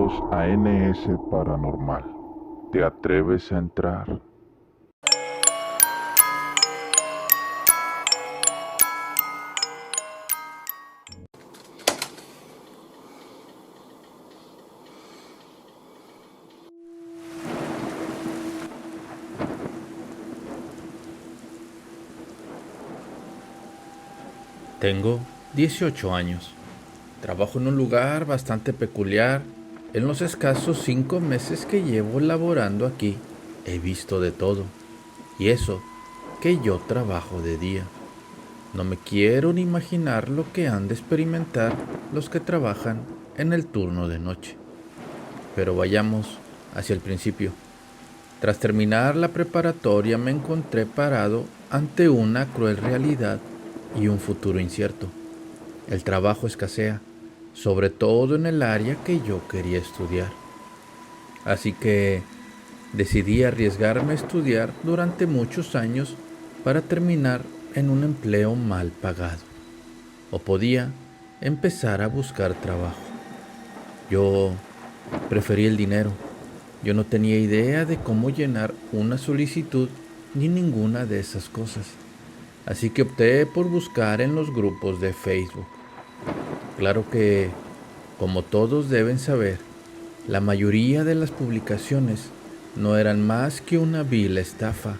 Bienvenidos a NS Paranormal. ¿Te atreves a entrar? Tengo 18 años. Trabajo en un lugar bastante peculiar. En los escasos 5 meses que llevo laborando aquí, he visto de todo. Y eso, que yo trabajo de día. No me quiero ni imaginar lo que han de experimentar los que trabajan en el turno de noche. Pero vayamos hacia el principio. Tras terminar la preparatoria me encontré parado ante una cruel realidad y un futuro incierto. El trabajo escasea, sobre todo en el área que yo quería estudiar. Así que decidí arriesgarme a estudiar durante muchos años para terminar en un empleo mal pagado. O podía empezar a buscar trabajo. Yo preferí el dinero. Yo no tenía idea de cómo llenar una solicitud ni ninguna de esas cosas. Así que opté por buscar en los grupos de Facebook. Claro que, como todos deben saber, la mayoría de las publicaciones no eran más que una vil estafa,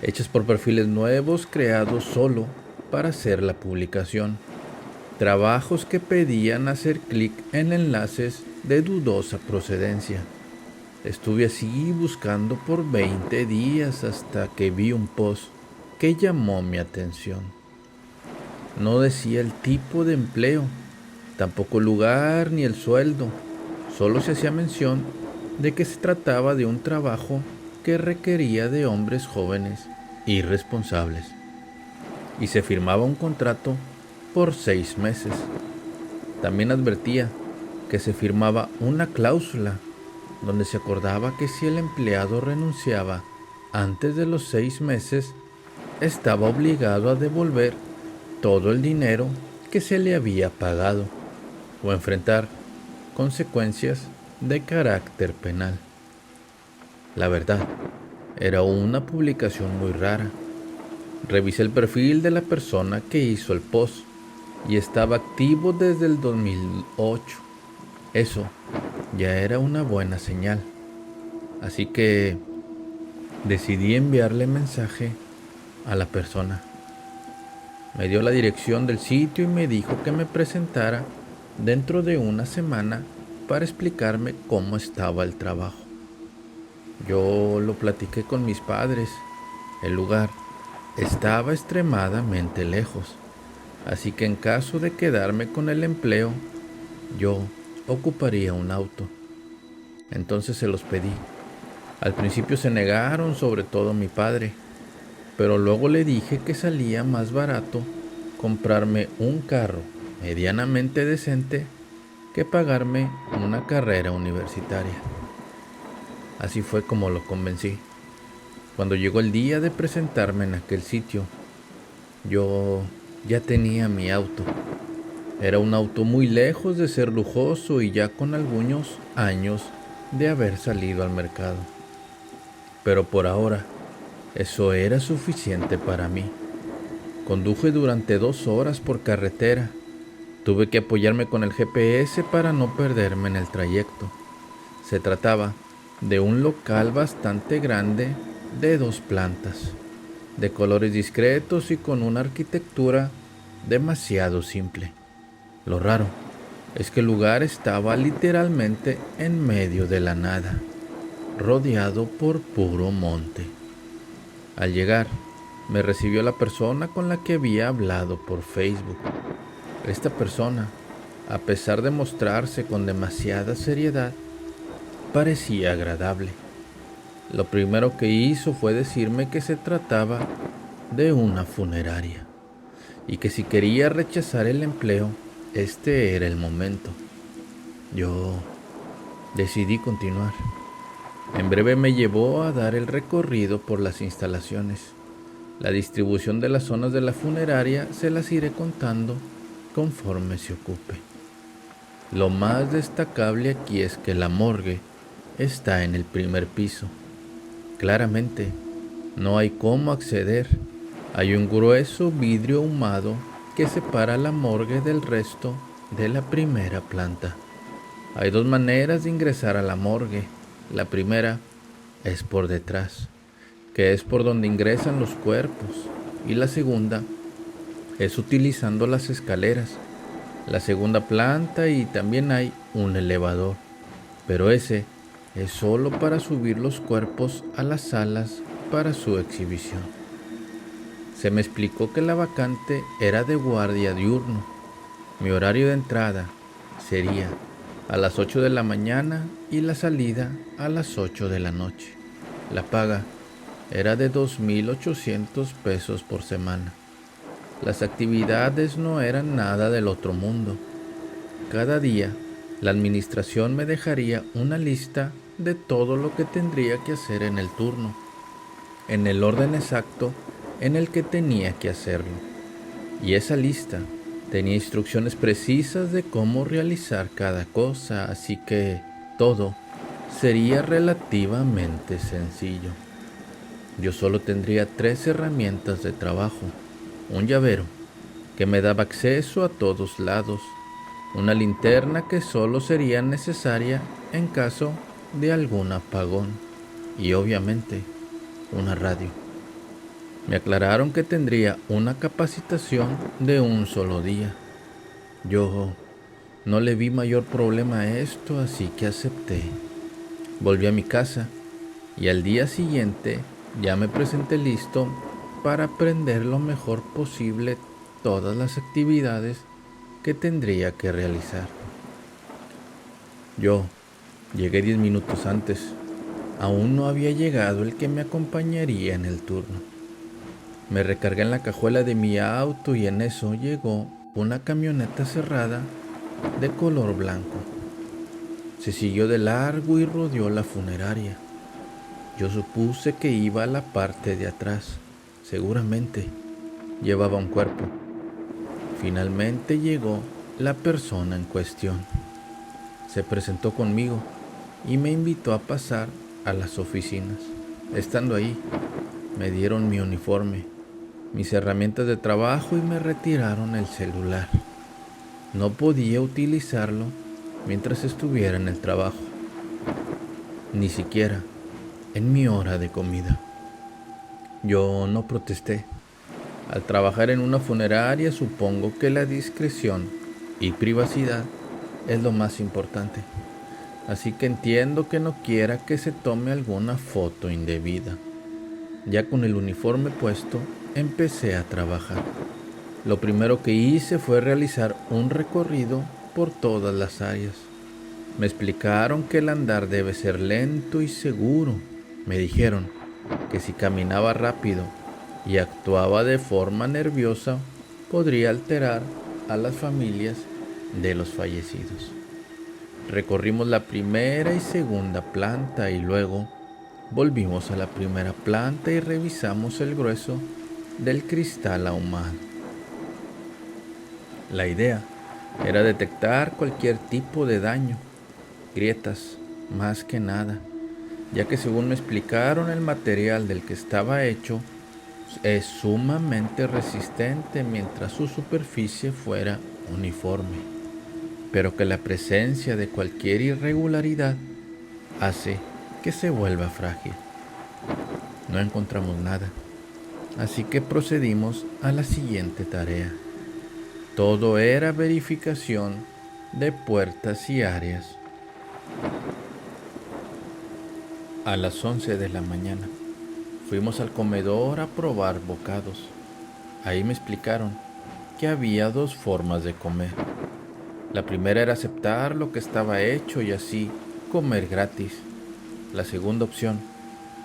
hechas por perfiles nuevos creados solo para hacer la publicación. Trabajos que pedían hacer clic en enlaces de dudosa procedencia. Estuve así buscando por 20 días hasta que vi un post que llamó mi atención. No decía el tipo de empleo, tampoco el lugar ni el sueldo. Solo se hacía mención de que se trataba de un trabajo que requería de hombres jóvenes y responsables. Y se firmaba un contrato por 6 meses. También advertía que se firmaba una cláusula donde se acordaba que si el empleado renunciaba antes de los 6 meses, estaba obligado a devolver todo el dinero que se le había pagado o enfrentar consecuencias de carácter penal. La verdad, era una publicación muy rara. Revisé el perfil de la persona que hizo el post y estaba activo desde el 2008. Eso ya era una buena señal. Así que decidí enviarle mensaje a la persona. Me dio la dirección del sitio y me dijo que me presentara dentro de una semana para explicarme cómo estaba el trabajo. Yo lo platiqué con mis padres. El lugar estaba extremadamente lejos, así que en caso de quedarme con el empleo, yo ocuparía un auto. Entonces se los pedí. Al principio se negaron, sobre todo mi padre, pero luego le dije que salía más barato comprarme un carro medianamente decente que pagarme una carrera universitaria. Así fue como lo convencí. Cuando llegó el día de presentarme en aquel sitio, yo ya tenía mi auto. Era un auto muy lejos de ser lujoso y ya con algunos años de haber salido al mercado. Pero por ahora, eso era suficiente para mí. Conduje durante 2 horas por carretera. Tuve que apoyarme con el GPS para no perderme en el trayecto. Se trataba de un local bastante grande de 2 plantas, de colores discretos y con una arquitectura demasiado simple. Lo raro es que el lugar estaba literalmente en medio de la nada, rodeado por puro monte. Al llegar, me recibió la persona con la que había hablado por Facebook. Esta persona, a pesar de mostrarse con demasiada seriedad, parecía agradable. Lo primero que hizo fue decirme que se trataba de una funeraria y que si quería rechazar el empleo, este era el momento. Yo decidí continuar. En breve me llevó a dar el recorrido por las instalaciones. La distribución de las zonas de la funeraria se las iré contando conforme se ocupe. Lo más destacable aquí es que la morgue está en el primer piso. Claramente, no hay cómo acceder. Hay un grueso vidrio ahumado que separa la morgue del resto de la primera planta. Hay dos maneras de ingresar a la morgue. La primera es por detrás, que es por donde ingresan los cuerpos, y la segunda es utilizando las escaleras, la segunda planta, y también hay un elevador, pero ese es solo para subir los cuerpos a las salas para su exhibición. Se me explicó que la vacante era de guardia diurno. Mi horario de entrada sería a las 8 de la mañana y la salida a las 8 de la noche. La paga era de 2,800 pesos por semana. Las actividades no eran nada del otro mundo. Cada día, la administración me dejaría una lista de todo lo que tendría que hacer en el turno, en el orden exacto en el que tenía que hacerlo. Y esa lista tenía instrucciones precisas de cómo realizar cada cosa, así que todo sería relativamente sencillo. Yo solo tendría 3 herramientas de trabajo: un llavero que me daba acceso a todos lados, una linterna que solo sería necesaria en caso de algún apagón y obviamente una radio. Me aclararon que tendría una capacitación de un solo día. Yo no le vi mayor problema a esto, así que acepté. Volví a mi casa y al día siguiente ya me presenté listo para aprender lo mejor posible todas las actividades que tendría que realizar. Yo llegué 10 minutos antes. Aún no había llegado el que me acompañaría en el turno. Me recargué en la cajuela de mi auto y en eso llegó una camioneta cerrada de color blanco. Se siguió de largo y rodeó la funeraria. Yo supuse que iba a la parte de atrás. Seguramente llevaba un cuerpo. Finalmente llegó la persona en cuestión. Se presentó conmigo y me invitó a pasar a las oficinas. Estando ahí, me dieron mi uniforme, mis herramientas de trabajo y me retiraron el celular. No podía utilizarlo mientras estuviera en el trabajo, ni siquiera en mi hora de comida. Yo no protesté. Al trabajar en una funeraria, supongo que la discreción y privacidad es lo más importante. Así que entiendo que no quiera que se tome alguna foto indebida. Ya con el uniforme puesto, empecé a trabajar. Lo primero que hice fue realizar un recorrido por todas las áreas. Me explicaron que el andar debe ser lento y seguro. Me dijeron que si caminaba rápido y actuaba de forma nerviosa, podría alterar a las familias de los fallecidos. Recorrimos la primera y segunda planta y luego volvimos a la primera planta y revisamos el grueso del cristal ahumado. La idea era detectar cualquier tipo de daño, grietas más que nada, ya que según me explicaron el material del que estaba hecho es sumamente resistente mientras su superficie fuera uniforme, pero que la presencia de cualquier irregularidad hace que se vuelva frágil. No encontramos nada, así que procedimos a la siguiente tarea. Todo era verificación de puertas y áreas. A las 11 de la mañana fuimos al comedor a probar bocados. Ahí me explicaron que había 2 formas de comer. La primera era aceptar lo que estaba hecho y así comer gratis. La segunda opción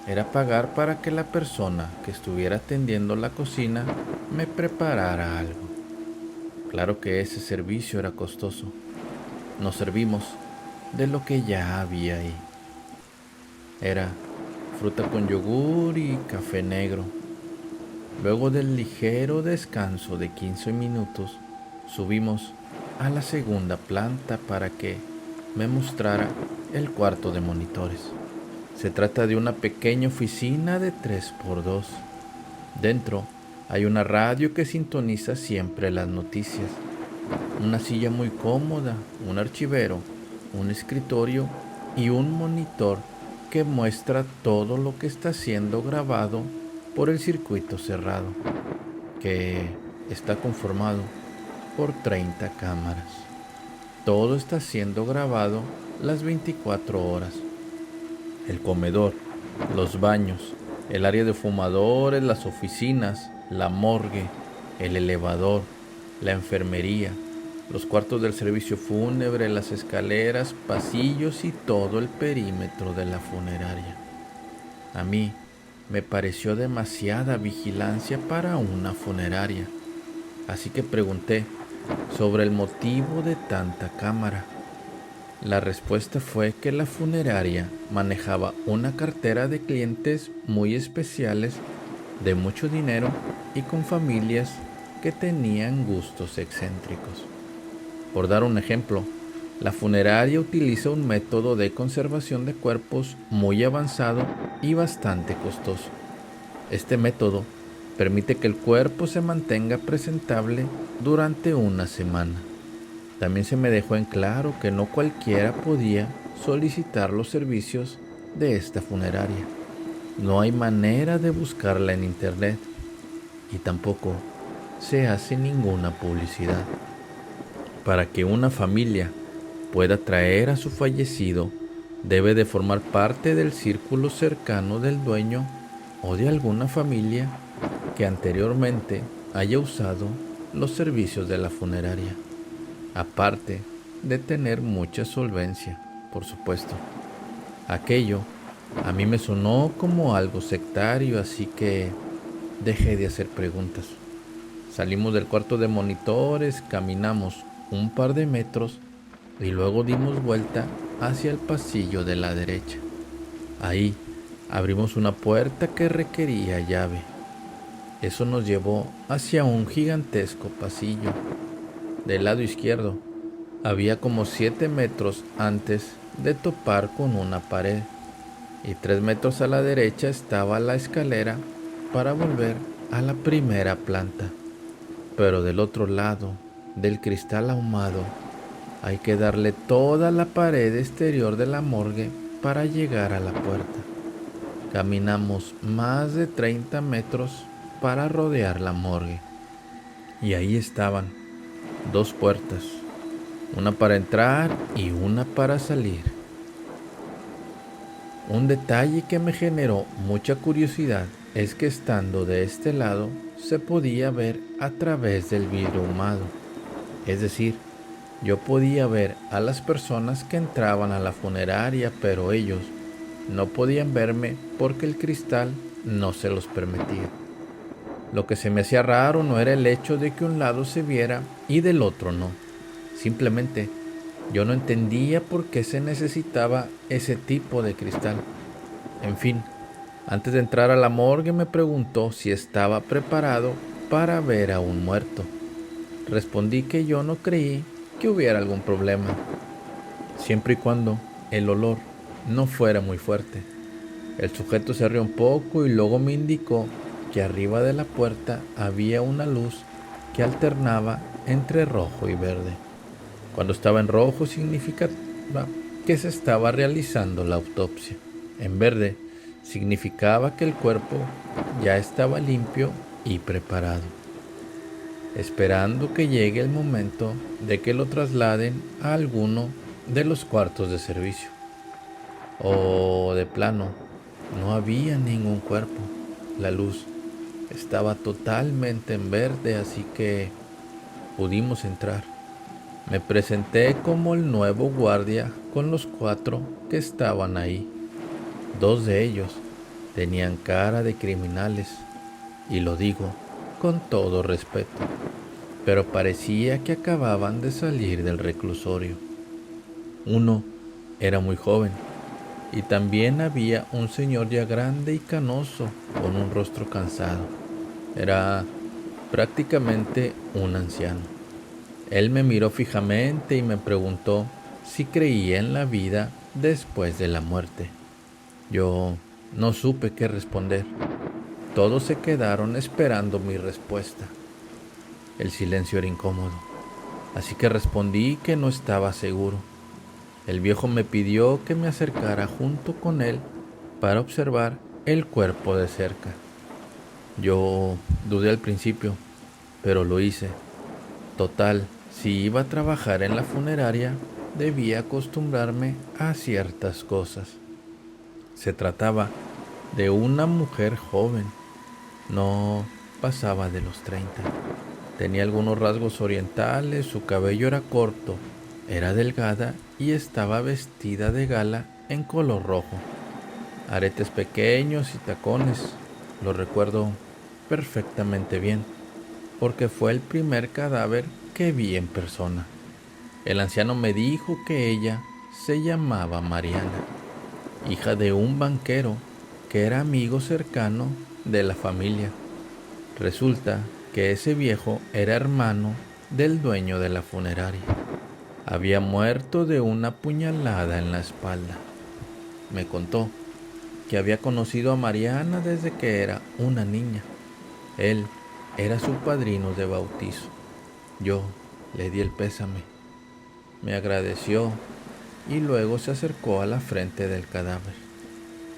era pagar para que la persona que estuviera atendiendo la cocina me preparara algo. Claro que ese servicio era costoso. Nos servimos de lo que ya había ahí. Era fruta con yogur y café negro. Luego del ligero descanso de 15 minutos, subimos a la segunda planta para que me mostrara el cuarto de monitores. Se trata de una pequeña oficina de 3x2. Dentro hay una radio que sintoniza siempre las noticias, una silla muy cómoda, un archivero, un escritorio y un monitor que muestra todo lo que está siendo grabado por el circuito cerrado, que está conformado por 30 cámaras. Todo está siendo grabado las 24 horas. El comedor, los baños, el área de fumadores, las oficinas, la morgue, el elevador, la enfermería, los cuartos del servicio fúnebre, las escaleras, pasillos y todo el perímetro de la funeraria. A mí me pareció demasiada vigilancia para una funeraria, así que pregunté sobre el motivo de tanta cámara. La respuesta fue que la funeraria manejaba una cartera de clientes muy especiales, de mucho dinero y con familias que tenían gustos excéntricos. Por dar un ejemplo, la funeraria utiliza un método de conservación de cuerpos muy avanzado y bastante costoso. Este método permite que el cuerpo se mantenga presentable durante una semana. También se me dejó en claro que no cualquiera podía solicitar los servicios de esta funeraria. No hay manera de buscarla en internet y tampoco se hace ninguna publicidad. Para que una familia pueda traer a su fallecido, debe de formar parte del círculo cercano del dueño o de alguna familia que anteriormente haya usado los servicios de la funeraria, aparte de tener mucha solvencia, por supuesto. Aquello a mí me sonó como algo sectario, así que dejé de hacer preguntas. Salimos del cuarto de monitores, caminamos un par de metros y luego dimos vuelta hacia el pasillo de la derecha. Ahí abrimos una puerta que requería llave. Eso nos llevó hacia un gigantesco pasillo. Del lado izquierdo había como 7 metros antes de topar con una pared, y 3 metros a la derecha estaba la escalera para volver a la primera planta. Pero del otro lado del cristal ahumado hay que darle toda la pared exterior de la morgue para llegar a la puerta. Caminamos más de 30 metros para rodear la morgue, y ahí estaban 2 puertas, una para entrar y una para salir. Un detalle que me generó mucha curiosidad es que estando de este lado se podía ver a través del vidrio ahumado. Es decir, yo podía ver a las personas que entraban a la funeraria, pero ellos no podían verme porque el cristal no se los permitía. Lo que se me hacía raro no era el hecho de que un lado se viera y del otro no. Simplemente yo no entendía por qué se necesitaba ese tipo de cristal. En fin, antes de entrar a la morgue me preguntó si estaba preparado para ver a un muerto. Respondí que yo no creí que hubiera algún problema, siempre y cuando el olor no fuera muy fuerte. El sujeto se rió un poco y luego me indicó que arriba de la puerta había una luz que alternaba entre rojo y verde. Cuando estaba en rojo significaba que se estaba realizando la autopsia. En verde significaba que el cuerpo ya estaba limpio y preparado, esperando que llegue el momento de que lo trasladen a alguno de los cuartos de servicio. O de plano, no había ningún cuerpo. La luz estaba totalmente en verde, así que pudimos entrar. Me presenté como el nuevo guardia con los 4 que estaban ahí. 2 de ellos tenían cara de criminales, y lo digo con todo respeto, pero parecía que acababan de salir del reclusorio. Uno era muy joven, y también había un señor ya grande y canoso, con un rostro cansado. Era prácticamente un anciano. Él me miró fijamente y me preguntó si creía en la vida después de la muerte. Yo no supe qué responder. Todos se quedaron esperando mi respuesta. El silencio era incómodo, así que respondí que no estaba seguro. El viejo me pidió que me acercara junto con él para observar el cuerpo de cerca. Yo dudé al principio, pero lo hice. Total, si iba a trabajar en la funeraria, debía acostumbrarme a ciertas cosas. Se trataba de una mujer joven, no pasaba de los 30. Tenía algunos rasgos orientales, su cabello era corto, era delgada y estaba vestida de gala en color rojo. Aretes pequeños y tacones. Lo recuerdo perfectamente bien, porque fue el primer cadáver que vi en persona. El anciano me dijo que ella se llamaba Mariana, hija de un banquero que era amigo cercano de la familia. Resulta que ese viejo era hermano del dueño de la funeraria. Había muerto de una puñalada en la espalda. Me contó que había conocido a Mariana desde que era una niña. Él era su padrino de bautizo. Yo le di el pésame. Me agradeció y luego se acercó a la frente del cadáver.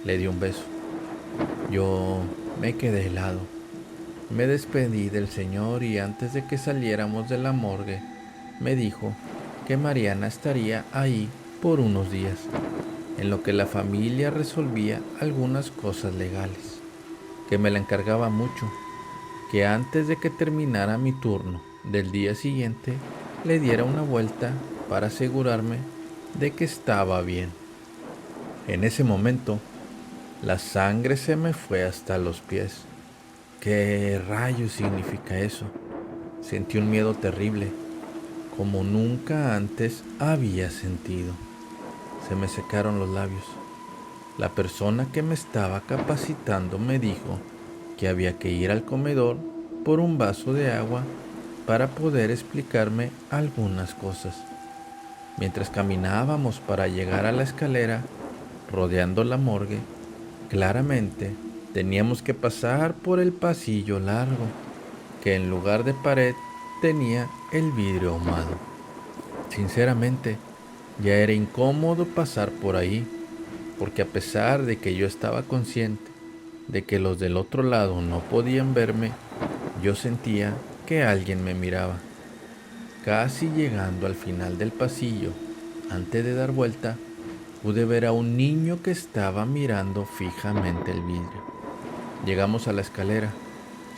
Le di un beso. Yo me quedé helado. Me despedí del señor y antes de que saliéramos de la morgue, me dijo que Mariana estaría ahí por unos días, en lo que la familia resolvía algunas cosas legales, que me la encargaba mucho, que antes de que terminara mi turno del día siguiente, le diera una vuelta para asegurarme de que estaba bien. En ese momento, la sangre se me fue hasta los pies. ¿Qué rayos significa eso? Sentí un miedo terrible, como nunca antes había sentido. Se me secaron los labios. La persona que me estaba capacitando me dijo que había que ir al comedor por un vaso de agua para poder explicarme algunas cosas. Mientras caminábamos para llegar a la escalera, rodeando la morgue, claramente teníamos que pasar por el pasillo largo, que en lugar de pared tenía el vidrio ahumado. Sinceramente, ya era incómodo pasar por ahí, porque a pesar de que yo estaba consciente de que los del otro lado no podían verme, yo sentía que alguien me miraba. Casi llegando al final del pasillo, antes de dar vuelta, pude ver a un niño que estaba mirando fijamente el vidrio. Llegamos a la escalera,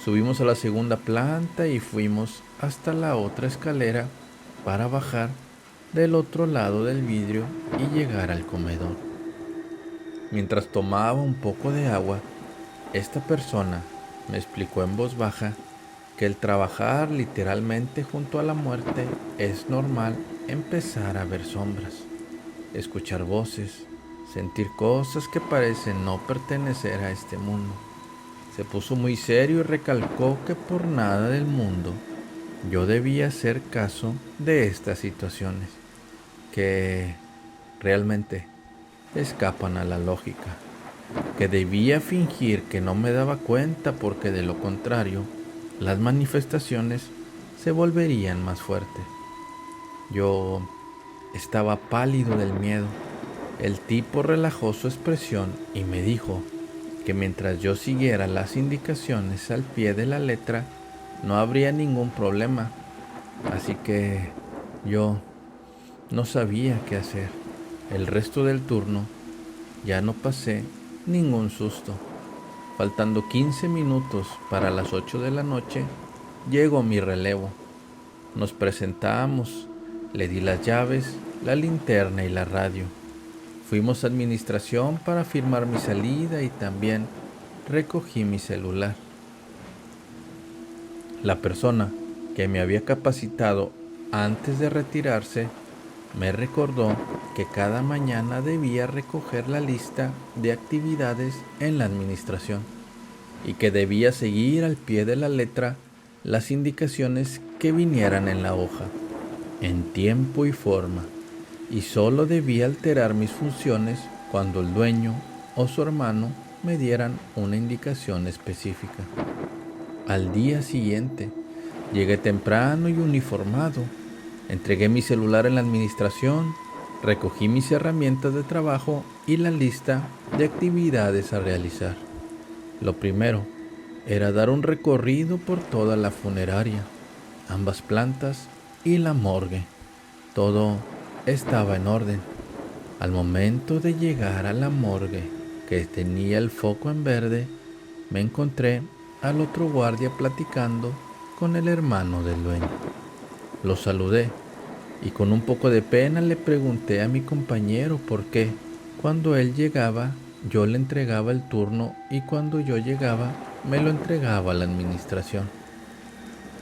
subimos a la segunda planta y fuimos hasta la otra escalera para bajar del otro lado del vidrio y llegar al comedor. Mientras tomaba un poco de agua, esta persona me explicó en voz baja que el trabajar literalmente junto a la muerte es normal empezar a ver sombras, escuchar voces, sentir cosas que parecen no pertenecer a este mundo. Se puso muy serio y recalcó que por nada del mundo yo debía hacer caso de estas situaciones, que realmente escapan a la lógica, que debía fingir que no me daba cuenta porque de lo contrario, las manifestaciones se volverían más fuertes. Yo estaba pálido del miedo. El tipo relajó su expresión y me dijo que mientras yo siguiera las indicaciones al pie de la letra, no habría ningún problema. Así que yo no sabía qué hacer. El resto del turno ya no pasé ningún susto. Faltando 15 minutos para las 8 de la noche, llegó mi relevo. Nos presentamos, le di las llaves, la linterna y la radio. Fuimos a administración para firmar mi salida y también recogí mi celular. La persona que me había capacitado antes de retirarse me recordó que cada mañana debía recoger la lista de actividades en la administración y que debía seguir al pie de la letra las indicaciones que vinieran en la hoja. en tiempo y forma, y solo debía alterar mis funciones cuando el dueño o su hermano me dieran una indicación específica. Al día siguiente, llegué temprano y uniformado. Entregué mi celular en la administración, recogí mis herramientas de trabajo y la lista de actividades a realizar. Lo primero era dar un recorrido por toda la funeraria, ambas plantas y la morgue. Todo estaba en orden. Al momento de llegar a la morgue, que tenía el foco en verde, me encontré al otro guardia platicando con el hermano del dueño. Lo saludé y con un poco de pena le pregunté a mi compañero por qué, cuando él llegaba, yo le entregaba el turno y cuando yo llegaba, me lo entregaba a la administración.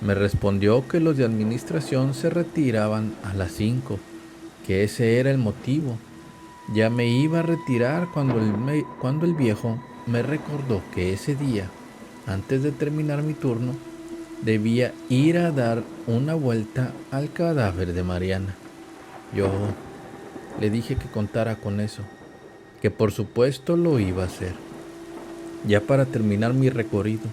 Me respondió que los de administración se retiraban a las 5, que ese era el motivo. Ya me iba a retirar cuando el viejo me recordó que ese día, antes de terminar mi turno, debía ir a dar una vuelta al cadáver de Mariana. Yo le dije que contara con eso, que por supuesto lo iba a hacer. Ya para terminar mi recorrido,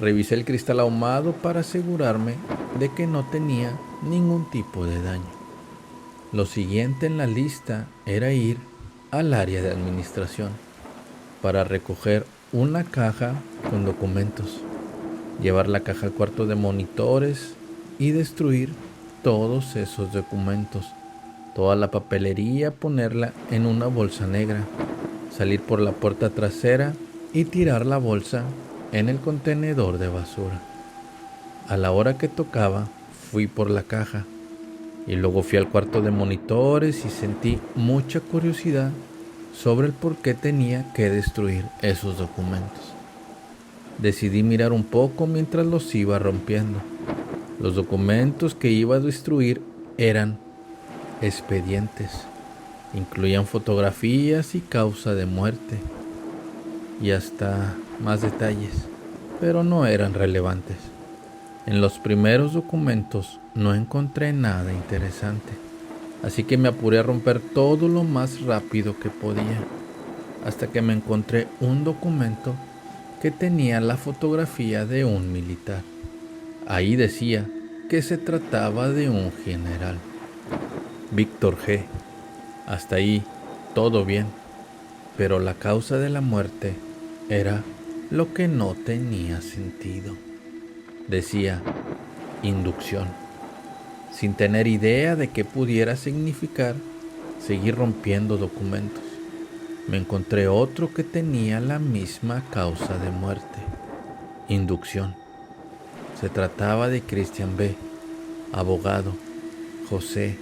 revisé el cristal ahumado para asegurarme de que no tenía ningún tipo de daño. Lo siguiente en la lista era ir al área de administración para recoger una caja con documentos, llevar la caja al cuarto de monitores y destruir todos esos documentos, toda la papelería, ponerla en una bolsa negra, salir por la puerta trasera y tirar la bolsa en el contenedor de basura. A la hora que tocaba, fui por la caja y luego fui al cuarto de monitores y sentí mucha curiosidad sobre el por qué tenía que destruir esos documentos. Decidí mirar un poco mientras los iba rompiendo. Los documentos que iba a destruir eran expedientes. Incluían fotografías y causa de muerte y hasta más detalles, pero no eran relevantes. En los primeros documentos no encontré nada interesante, así que me apuré a romper todo lo más rápido que podía, hasta que me encontré un documento que tenía la fotografía de un militar. Ahí decía que se trataba de un general, Víctor G. Hasta ahí todo bien, pero la causa de la muerte era lo que no tenía sentido. Decía inducción. Sin tener idea de qué pudiera significar, seguí rompiendo documentos. Me encontré otro que tenía la misma causa de muerte, inducción. Se trataba de Cristian B., abogado, José,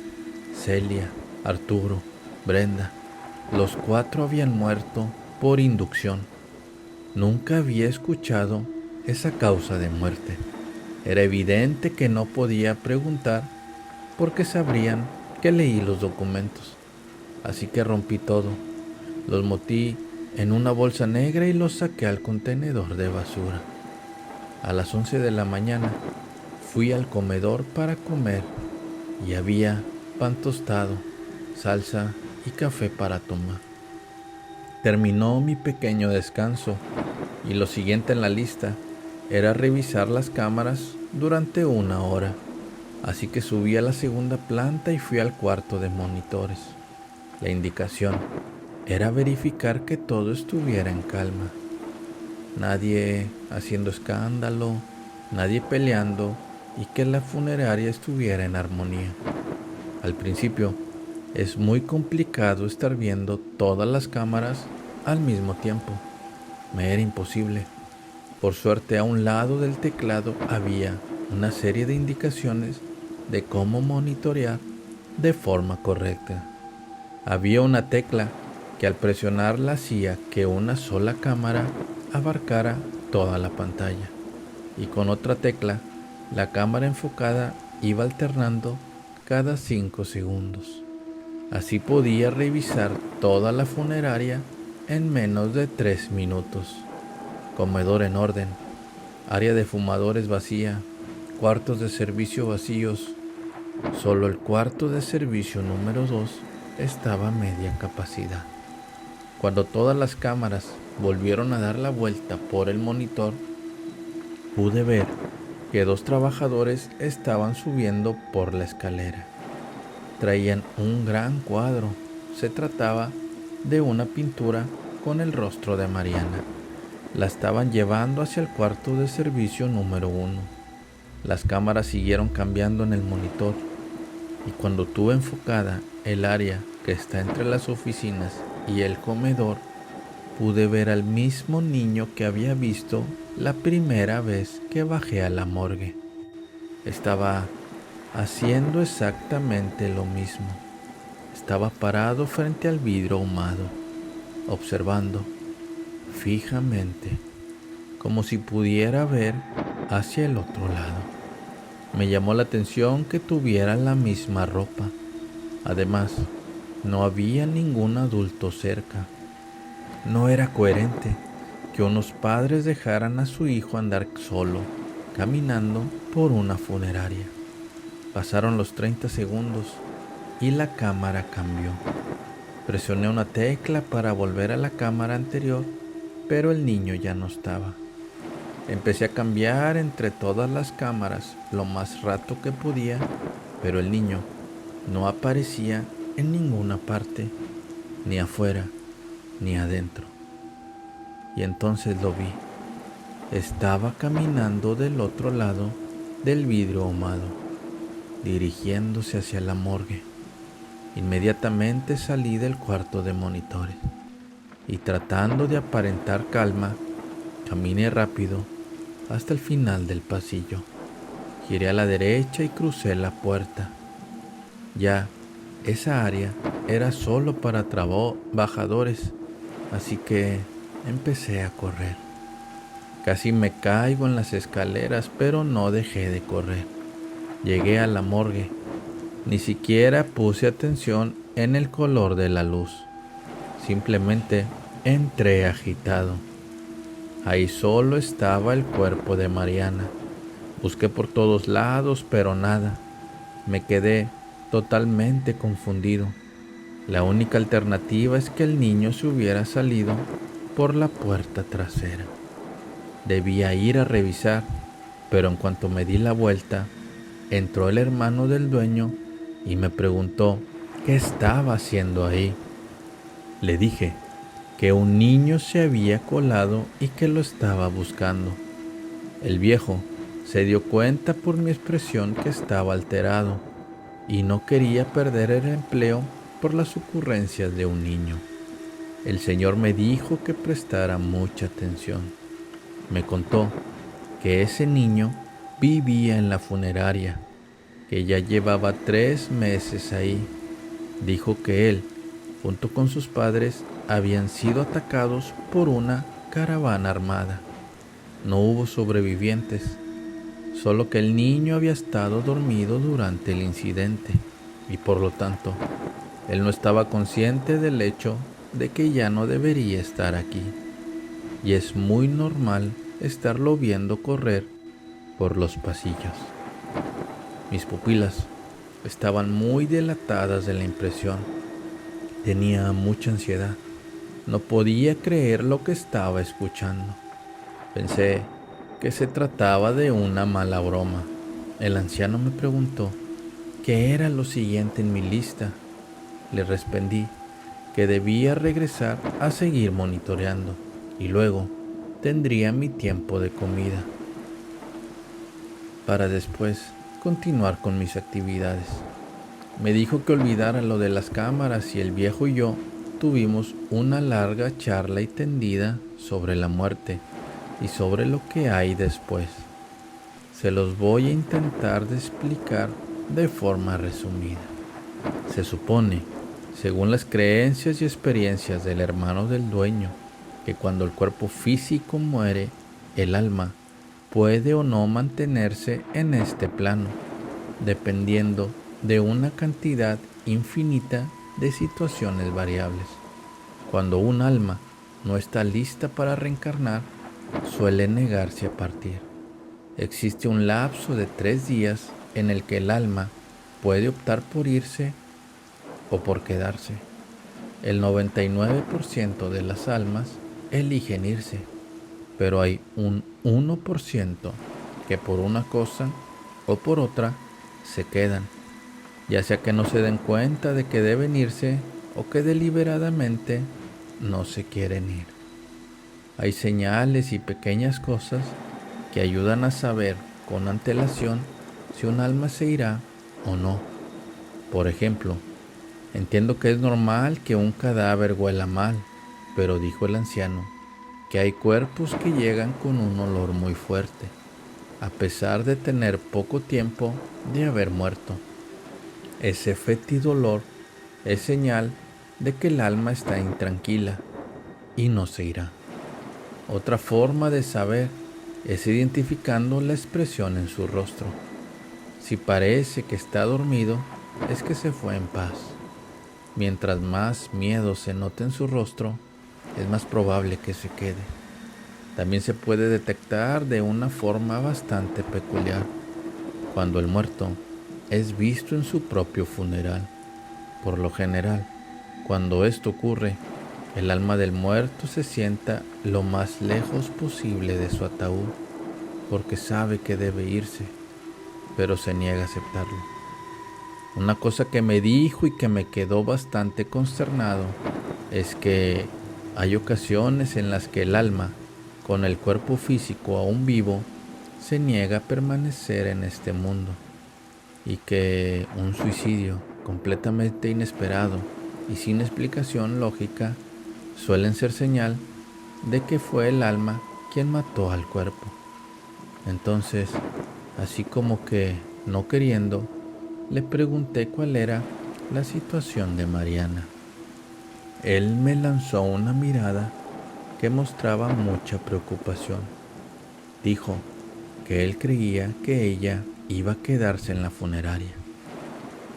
Celia, Arturo, Brenda. Los 4 habían muerto por inducción. Nunca había escuchado esa causa de muerte. Era evidente que no podía preguntar porque sabrían que leí los documentos. Así que rompí todo. Los metí en una bolsa negra y los saqué al contenedor de basura. A las 11 de la mañana fui al comedor para comer y había pan tostado, salsa y café para tomar. Terminó mi pequeño descanso y lo siguiente en la lista era revisar las cámaras durante 1 hora. Así que subí a la segunda planta y fui al cuarto de monitores. La indicación era verificar que todo estuviera en calma. Nadie haciendo escándalo, nadie peleando y que la funeraria estuviera en armonía. Al principio es muy complicado estar viendo todas las cámaras al mismo tiempo. Me era imposible. Por suerte, a un lado del teclado había una serie de indicaciones de cómo monitorear de forma correcta. Había una tecla que al presionarla hacía que una sola cámara abarcara toda la pantalla, y con otra tecla la cámara enfocada iba alternando cada 5 segundos. Así podía revisar toda la funeraria en menos de 3 minutos. Comedor en orden, área de fumadores vacía, cuartos de servicio vacíos, Solo el cuarto de servicio número 2 estaba a media capacidad. Cuando todas las cámaras volvieron a dar la vuelta por el monitor, pude ver que 2 trabajadores estaban subiendo por la escalera. Traían un gran cuadro. Se trataba de una pintura con el rostro de Mariana. La estaban llevando hacia el cuarto de servicio número 1. Las cámaras siguieron cambiando en el monitor, y cuando tuve enfocada el área que está entre las oficinas y el comedor, pude ver al mismo niño que había visto la primera vez que bajé a la morgue. Estaba haciendo exactamente lo mismo. Estaba parado frente al vidrio ahumado, observando fijamente, como si pudiera ver hacia el otro lado. Me llamó la atención que tuviera la misma ropa. Además, no había ningún adulto cerca. No era coherente que unos padres dejaran a su hijo andar solo, caminando por una funeraria. Pasaron los 30 segundos y la cámara cambió. Presioné una tecla para volver a la cámara anterior, pero el niño ya no estaba. Empecé a cambiar entre todas las cámaras lo más rato que podía, pero el niño no aparecía en ninguna parte, ni afuera, ni adentro. Y entonces lo vi. Estaba caminando del otro lado del vidrio ahumado, dirigiéndose hacia la morgue. Inmediatamente salí del cuarto de monitores y, tratando de aparentar calma, caminé rápido hasta el final del pasillo. Giré a la derecha y crucé la puerta. Ya esa área era solo para trabajadores, así que empecé a correr. Casi me caigo en las escaleras, pero no dejé de correr. Llegué a la morgue. Ni siquiera puse atención en el color de la luz. Simplemente entré agitado. Ahí solo estaba el cuerpo de Mariana. Busqué por todos lados, pero nada. Me quedé totalmente confundido. La única alternativa es que el niño se hubiera salido por la puerta trasera. Debía ir a revisar, pero en cuanto me di la vuelta, entró el hermano del dueño y me preguntó qué estaba haciendo ahí. Le dije que un niño se había colado y que lo estaba buscando. El viejo se dio cuenta por mi expresión que estaba alterado y no quería perder el empleo por las ocurrencias de un niño. El señor me dijo que prestara mucha atención. Me contó que ese niño vivía en la funeraria, que ya llevaba 3 meses ahí. Dijo que él, junto con sus padres, habían sido atacados por una caravana armada. No hubo sobrevivientes, solo que el niño había estado dormido durante el incidente y por lo tanto, él no estaba consciente del hecho de que ya no debería estar aquí. Y es muy normal estarlo viendo correr por los pasillos. Mis pupilas estaban muy dilatadas de la impresión. Tenía mucha ansiedad. No podía creer lo que estaba escuchando. Pensé que se trataba de una mala broma. El anciano me preguntó qué era lo siguiente en mi lista. Le respondí que debía regresar a seguir monitoreando y luego tendría mi tiempo de comida para después continuar con mis actividades. Me dijo que olvidara lo de las cámaras y el viejo y yo tuvimos una larga charla y tendida sobre la muerte y sobre lo que hay después. Se los voy a intentar de explicar de forma resumida. Se supone, según las creencias y experiencias del hermano del dueño, que cuando el cuerpo físico muere, el alma puede o no mantenerse en este plano, dependiendo de una cantidad infinita de situaciones variables. Cuando un alma no está lista para reencarnar, suele negarse a partir. Existe un lapso de 3 días en el que el alma puede optar por irse o por quedarse. El 99% de las almas eligen irse, pero hay un 1% que por una cosa o por otra se quedan, ya sea que no se den cuenta de que deben irse o que deliberadamente no se quieren ir. Hay señales y pequeñas cosas que ayudan a saber con antelación si un alma se irá o no. Por ejemplo, entiendo que es normal que un cadáver huela mal, pero dijo el anciano que hay cuerpos que llegan con un olor muy fuerte, a pesar de tener poco tiempo de haber muerto. Ese fétido olor es señal de que el alma está intranquila y no se irá. Otra forma de saber es identificando la expresión en su rostro. Si parece que está dormido, es que se fue en paz. Mientras más miedo se note en su rostro, es más probable que se quede. También se puede detectar de una forma bastante peculiar cuando el muerto es visto en su propio funeral. Por lo general, cuando esto ocurre, el alma del muerto se sienta lo más lejos posible de su ataúd, porque sabe que debe irse, pero se niega a aceptarlo. Una cosa que me dijo y que me quedó bastante consternado es que hay ocasiones en las que el alma, con el cuerpo físico aún vivo, se niega a permanecer en este mundo, y que un suicidio completamente inesperado y sin explicación lógica suelen ser señal de que fue el alma quien mató al cuerpo. Entonces, así como que no queriendo, le pregunté cuál era la situación de Mariana. Él me lanzó una mirada que mostraba mucha preocupación. Dijo que él creía que ella iba a quedarse en la funeraria,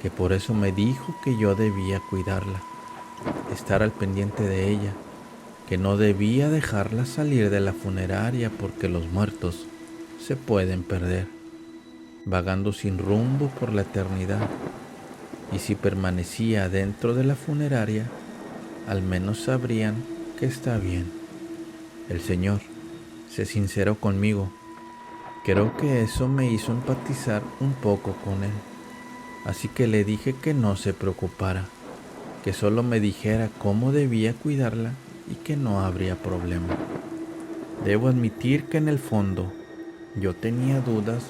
que por eso me dijo que yo debía cuidarla, estar al pendiente de ella, que no debía dejarla salir de la funeraria porque los muertos se pueden perder, vagando sin rumbo por la eternidad, y si permanecía dentro de la funeraria, al menos sabrían que está bien. El Señor se sinceró conmigo. Creo que eso me hizo empatizar un poco con él, así que le dije que no se preocupara, que solo me dijera cómo debía cuidarla y que no habría problema. Debo admitir que en el fondo yo tenía dudas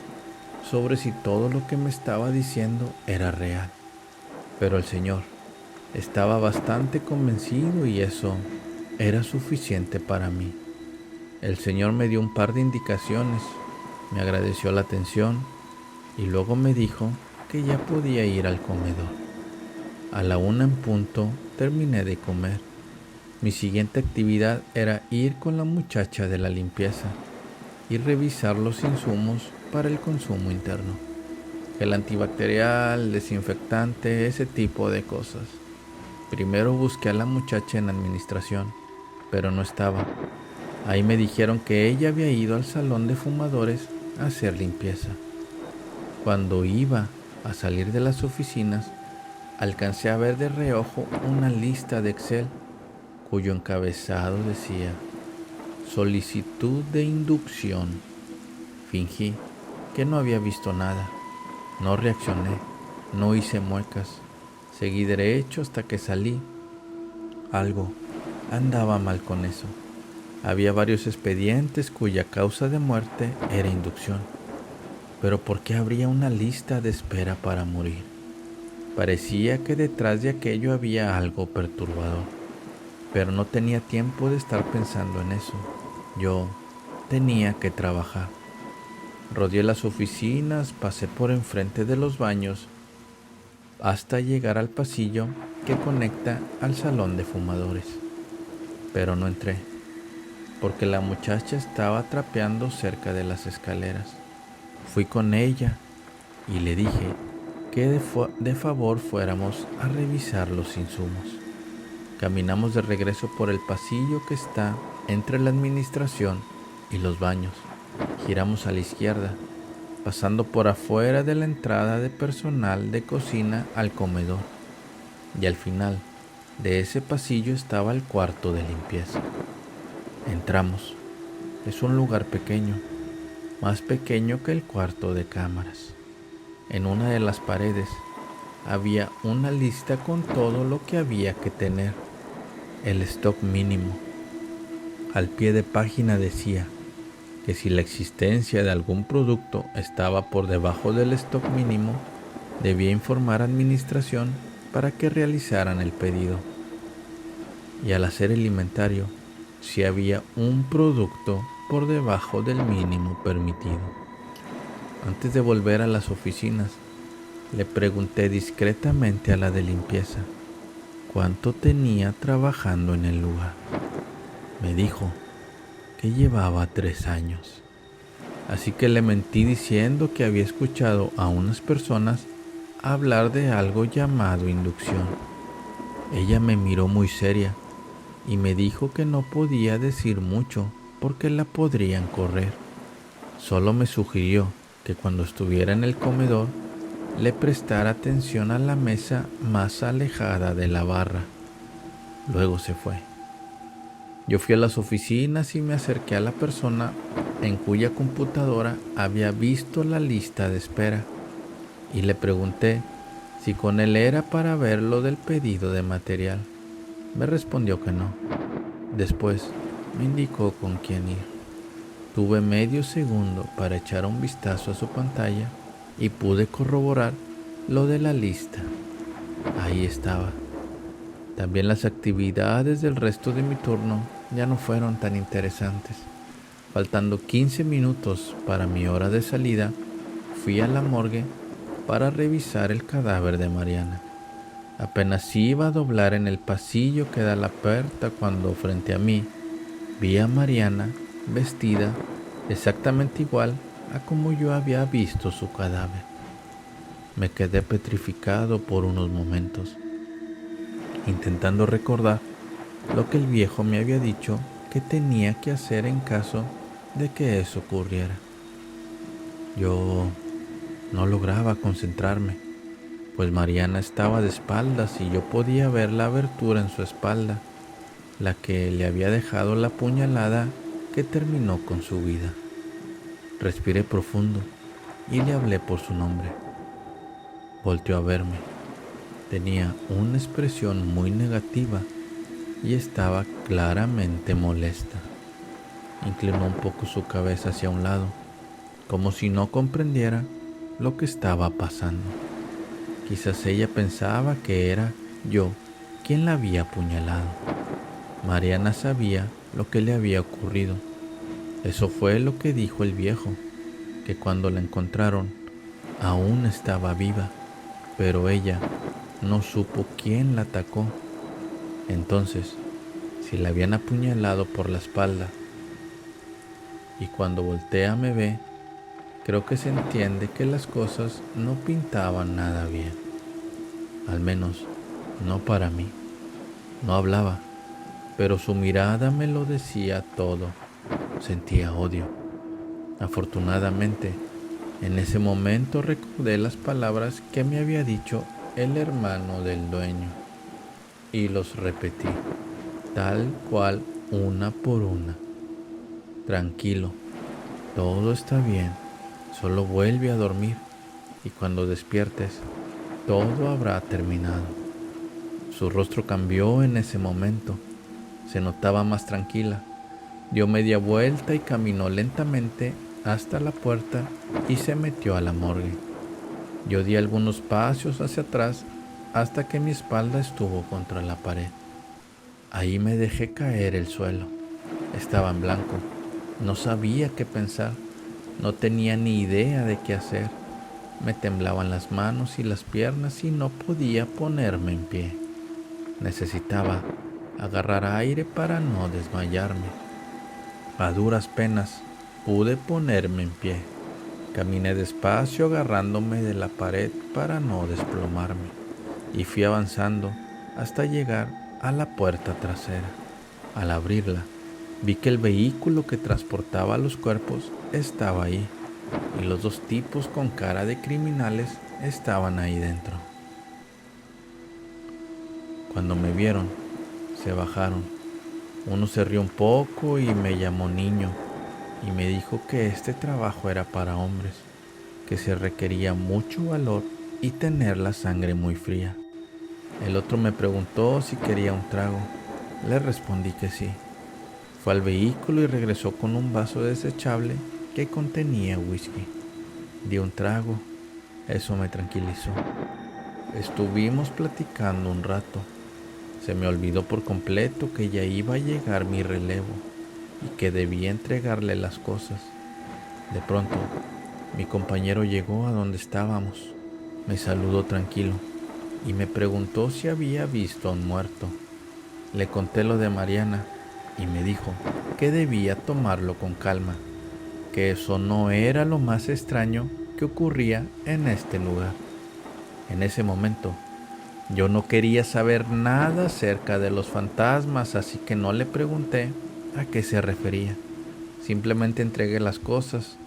sobre si todo lo que me estaba diciendo era real, pero el Señor estaba bastante convencido y eso era suficiente para mí. El Señor me dio un par de indicaciones, me agradeció la atención y luego me dijo que ya podía ir al comedor. A la 1 en punto terminé de comer. Mi siguiente actividad era ir con la muchacha de la limpieza y revisar los insumos para el consumo interno. Gel antibacterial, desinfectante, ese tipo de cosas. Primero busqué a la muchacha en administración, pero no estaba. Ahí me dijeron que ella había ido al salón de fumadores a hacer limpieza. Cuando iba a salir de las oficinas, alcancé a ver de reojo una lista de Excel cuyo encabezado decía solicitud de inducción. Fingí que no había visto nada. No reaccioné, no hice muecas. Seguí derecho hasta que salí. Algo andaba mal con eso. Había varios expedientes cuya causa de muerte era inducción. Pero ¿por qué habría una lista de espera para morir? Parecía que detrás de aquello había algo perturbador, pero no tenía tiempo de estar pensando en eso. Yo tenía que trabajar. Rodeé las oficinas, pasé por enfrente de los baños hasta llegar al pasillo que conecta al salón de fumadores. Pero no entré, porque la muchacha estaba trapeando cerca de las escaleras. Fui con ella y le dije que de favor fuéramos a revisar los insumos. Caminamos de regreso por el pasillo que está entre la administración y los baños. Giramos a la izquierda pasando por afuera de la entrada de personal de cocina al comedor, y al final de ese pasillo estaba el cuarto de limpieza. Entramos. Es un lugar pequeño, más pequeño que el cuarto de cámaras. En una de las paredes había una lista con todo lo que había que tener, el stock mínimo. Al pie de página decía que si la existencia de algún producto estaba por debajo del stock mínimo, debía informar a administración para que realizaran el pedido. Y al hacer el inventario, si había un producto por debajo del mínimo permitido. Antes de volver a las oficinas, le pregunté discretamente a la de limpieza cuánto tenía trabajando en el lugar. Me dijo que llevaba 3 años. Así que le mentí diciendo que había escuchado a unas personas hablar de algo llamado inducción. Ella me miró muy seria y me dijo que no podía decir mucho porque la podrían correr. Solo me sugirió que cuando estuviera en el comedor le prestara atención a la mesa más alejada de la barra. Luego se fue. Yo fui a las oficinas y me acerqué a la persona en cuya computadora había visto la lista de espera y le pregunté si con él era para ver lo del pedido de material. Me respondió que no. Después me indicó con quién ir. Tuve medio segundo para echar un vistazo a su pantalla y pude corroborar lo de la lista. Ahí estaba. También las actividades del resto de mi turno ya no fueron tan interesantes. Faltando 15 minutos para mi hora de salida, fui a la morgue para revisar el cadáver de Mariana. Apenas iba a doblar en el pasillo que da a la puerta cuando frente a mí vi a Mariana vestida exactamente igual a como yo había visto su cadáver. Me quedé petrificado por unos momentos, intentando recordar lo que el viejo me había dicho que tenía que hacer en caso de que eso ocurriera. Yo no lograba concentrarme, pues Mariana estaba de espaldas y yo podía ver la abertura en su espalda, la que le había dejado la puñalada que terminó con su vida. Respiré profundo y le hablé por su nombre. Volteó a verme. Tenía una expresión muy negativa y estaba claramente molesta. Inclinó un poco su cabeza hacia un lado, como si no comprendiera lo que estaba pasando. Quizás ella pensaba que era yo quien la había apuñalado. Mariana sabía lo que le había ocurrido. Eso fue lo que dijo el viejo, que cuando la encontraron aún estaba viva, pero ella no supo quién la atacó. Entonces, si la habían apuñalado por la espalda, y cuando voltea me ve, creo que se entiende que las cosas no pintaban nada bien. Al menos, no para mí. No hablaba, pero su mirada me lo decía todo. Sentía odio. Afortunadamente, en ese momento recordé las palabras que me había dicho el hermano del dueño y los repetí, tal cual, una por una. Tranquilo, todo está bien, solo vuelve a dormir y cuando despiertes, todo habrá terminado. Su rostro cambió en ese momento, se notaba más tranquila. Dio media vuelta y caminó lentamente hasta la puerta y se metió a la morgue. Yo di algunos pasos hacia atrás hasta que mi espalda estuvo contra la pared. Ahí me dejé caer el suelo. Estaba en blanco. No sabía qué pensar. No tenía ni idea de qué hacer. Me temblaban las manos y las piernas y no podía ponerme en pie. Necesitaba agarrar aire para no desmayarme. A duras penas pude ponerme en pie. Caminé despacio agarrándome de la pared para no desplomarme y fui avanzando hasta llegar a la puerta trasera. Al abrirla, vi que el vehículo que transportaba los cuerpos estaba ahí. y los dos tipos con cara de criminales estaban ahí dentro. Cuando me vieron, se bajaron. Uno se rió un poco y me llamó niño y me dijo que este trabajo era para hombres, que se requería mucho valor y tener la sangre muy fría. El otro me preguntó si quería un trago. Le respondí que sí. Fue al vehículo y regresó con un vaso desechable que contenía whisky. Di un trago. Eso me tranquilizó. Estuvimos platicando un rato. Se me olvidó por completo que ya iba a llegar mi relevo y que debía entregarle las cosas. De pronto, mi compañero llegó a donde estábamos. Me saludó tranquilo y me preguntó si había visto a un muerto. Le conté lo de Mariana y me dijo que debía tomarlo con calma, que eso no era lo más extraño que ocurría en este lugar. En ese momento, yo no quería saber nada acerca de los fantasmas, así que no le pregunté a qué se refería. Simplemente entregué las cosas,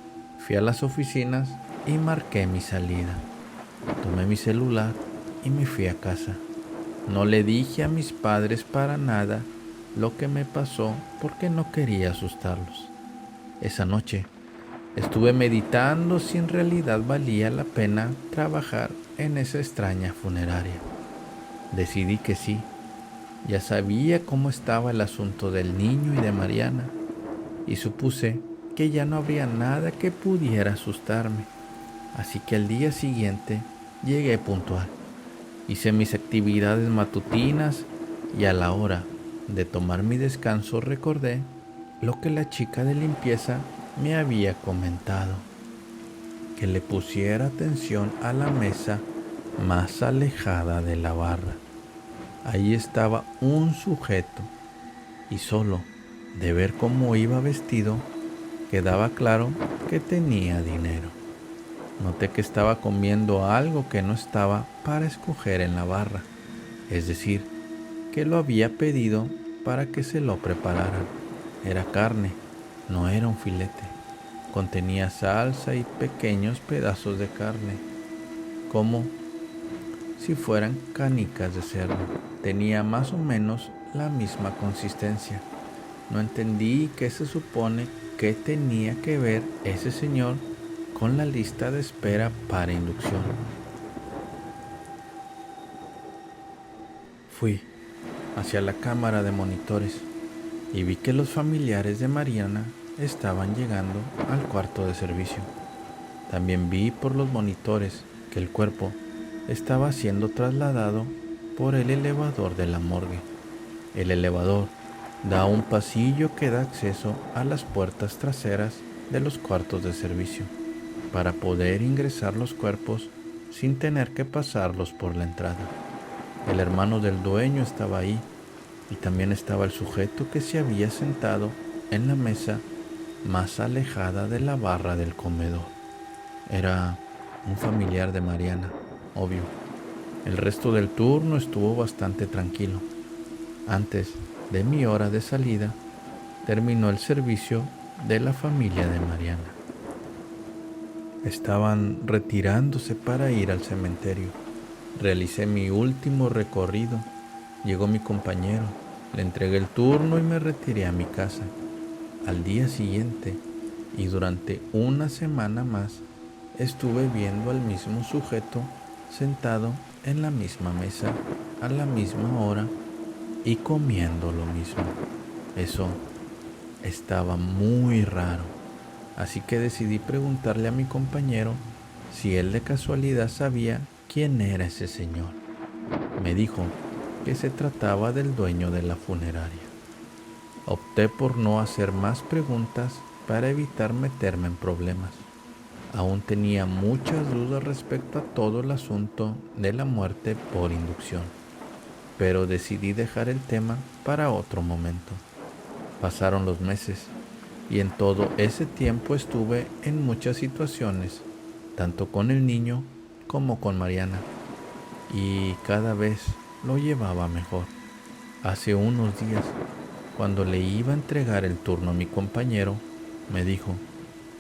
fui a las oficinas y marqué mi salida. Tomé mi celular y me fui a casa. No le dije a mis padres para nada lo que me pasó porque no quería asustarlos. Esa noche estuve meditando si en realidad valía la pena trabajar en esa extraña funeraria. Decidí que sí. Ya sabía cómo estaba el asunto del niño y de Mariana, y supuse que ya no habría nada que pudiera asustarme. Así que al día siguiente llegué puntual. Hice mis actividades matutinas y a la hora de tomar mi descanso recordé lo que la chica de limpieza me había comentado, que le pusiera atención a la mesa más alejada de la barra. Ahí estaba un sujeto y solo de ver cómo iba vestido quedaba claro que tenía dinero. Noté que estaba comiendo algo que no estaba para escoger en la barra, es decir, que lo había pedido para que se lo prepararan. Era carne, no era un filete. Contenía salsa y pequeños pedazos de carne, como si fueran canicas de cerdo. Tenía más o menos la misma consistencia. No entendí qué se supone que tenía que ver ese señor con la lista de espera para inducción. Fui hacia la cámara de monitores y vi que los familiares de Mariana estaban llegando al cuarto de servicio. También vi por los monitores que el cuerpo estaba siendo trasladado por el elevador de la morgue. El elevador da a un pasillo que da acceso a las puertas traseras de los cuartos de servicio para poder ingresar los cuerpos sin tener que pasarlos por la entrada. El hermano del dueño estaba ahí y también estaba el sujeto que se había sentado en la mesa más alejada de la barra del comedor. Era un familiar de Mariana, obvio. El resto del turno estuvo bastante tranquilo. Antes de mi hora de salida, terminó el servicio de la familia de Mariana. Estaban retirándose para ir al cementerio. Realicé mi último recorrido. Llegó mi compañero, le entregué el turno y me retiré a mi casa. Al día siguiente y durante una semana más, estuve viendo al mismo sujeto sentado en la misma mesa a la misma hora y comiendo lo mismo. Eso estaba muy raro, así que decidí preguntarle a mi compañero si él de casualidad sabía quién era ese señor. Me dijo que se trataba del dueño de la funeraria. Opté por no hacer más preguntas para evitar meterme en problemas. Aún tenía muchas dudas respecto a todo el asunto de la muerte por inducción, pero decidí dejar el tema para otro momento. Pasaron los meses y en todo ese tiempo estuve en muchas situaciones, tanto con el niño como con Mariana, y cada vez lo llevaba mejor. Hace unos días, cuando le iba a entregar el turno a mi compañero, me dijo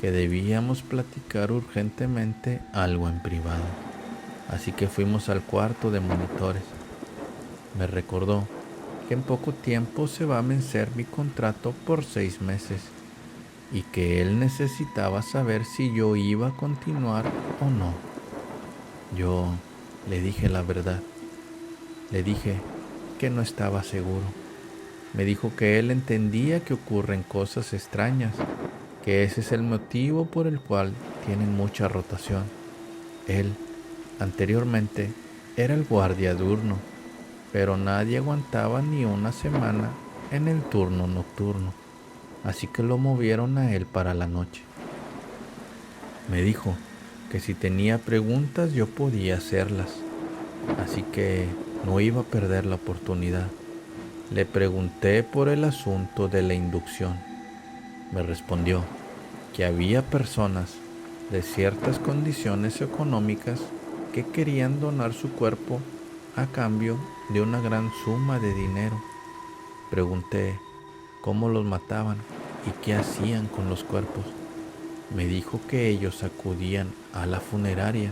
que debíamos platicar urgentemente algo en privado. Así que fuimos al cuarto de monitores. Me recordó que en poco tiempo se va a vencer mi contrato por 6 meses y que él necesitaba saber si yo iba a continuar o no. Yo le dije la verdad. Le dije que no estaba seguro. Me dijo que él entendía que ocurren cosas extrañas, que ese es el motivo por el cual tienen mucha rotación. Él, anteriormente, era el guardia diurno, pero nadie aguantaba ni una semana en el turno nocturno, así que lo movieron a él para la noche. Me dijo que si tenía preguntas yo podía hacerlas, así que no iba a perder la oportunidad. Le pregunté por el asunto de la inducción. Me respondió que había personas de ciertas condiciones económicas que querían donar su cuerpo a cambio de una gran suma de dinero. Pregunté cómo los mataban y qué hacían con los cuerpos. Me dijo que ellos acudían a la funeraria,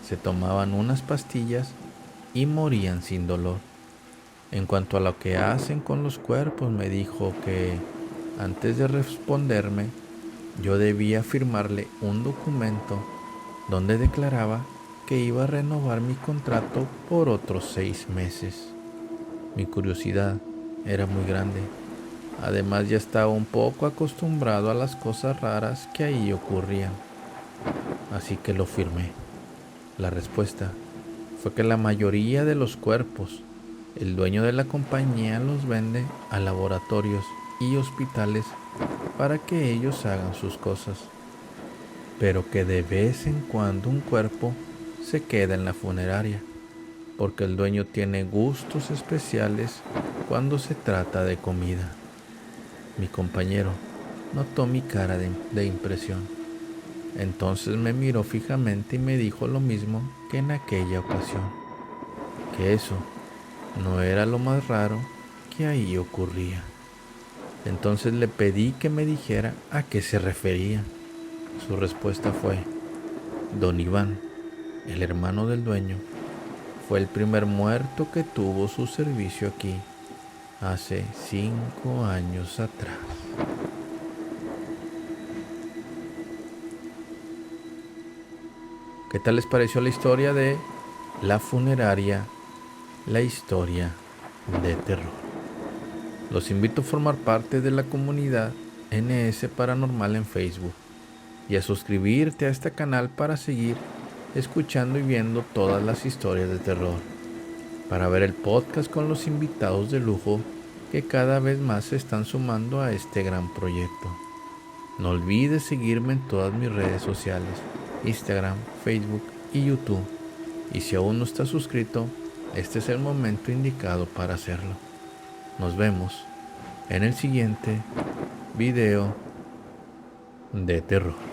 se tomaban unas pastillas y morían sin dolor. En cuanto a lo que hacen con los cuerpos, me dijo que antes de responderme, yo debía firmarle un documento donde declaraba que iba a renovar mi contrato por otros 6 meses. Mi curiosidad era muy grande. Además, ya estaba un poco acostumbrado a las cosas raras que ahí ocurrían. Así que lo firmé. La respuesta fue que la mayoría de los cuerpos, el dueño de la compañía los vende a laboratorios y hospitales para que ellos hagan sus cosas, pero que de vez en cuando un cuerpo se queda en la funeraria, porque el dueño tiene gustos especiales cuando se trata de comida. Mi compañero notó mi cara de impresión. Entonces me miró fijamente y me dijo lo mismo que en aquella ocasión, que eso no era lo más raro que ahí ocurría. Entonces le pedí que me dijera a qué se refería. Su respuesta fue: Don Iván, el hermano del dueño, fue el primer muerto que tuvo su servicio aquí hace 5 años atrás. ¿Qué tal les pareció la historia de la funeraria, la historia de terror? Los invito a formar parte de la comunidad NS Paranormal en Facebook y a suscribirte a este canal para seguir escuchando y viendo todas las historias de terror, para ver el podcast con los invitados de lujo que cada vez más se están sumando a este gran proyecto. No olvides seguirme en todas mis redes sociales, Instagram, Facebook y YouTube. Y si aún no estás suscrito, este es el momento indicado para hacerlo. Nos vemos en el siguiente video de terror.